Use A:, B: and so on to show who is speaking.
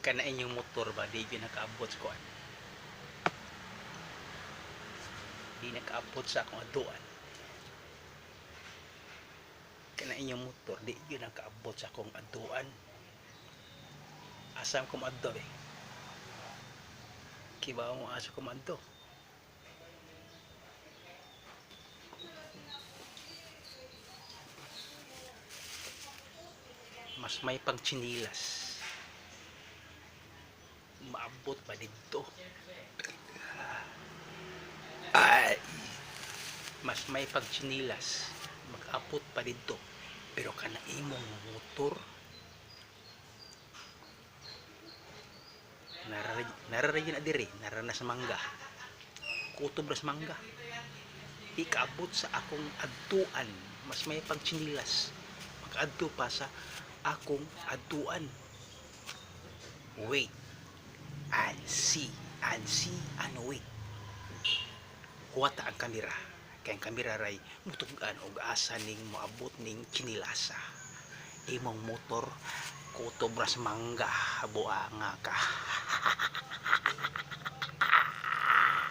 A: Kana inyong motor ba di gyud nakaabot sa kuan, di nakaabot sa akong aduan. Kana inyong motor di gyud nakaabot sa akong aduan. Asam ko maadto be, kibaw mo aso ko maadto. Mas may pang chinilas, maabot pa dito. Ay, mas may pag chinilas, mag-abot pa dito. Pero kana imong motor, nararagyan na diri, narana sa mangga, kutob na sa mangga, di kaabot sa akong adtuan. Mas may pang chinilas, mag-adto pa sa akong adtuan. Wait and see, and wait. Huwata ang kamera, kay ang kamera ray mutugan og asa ning moabot ning kinilasa. Imong motor kutob ra sa mangga, buanga ka.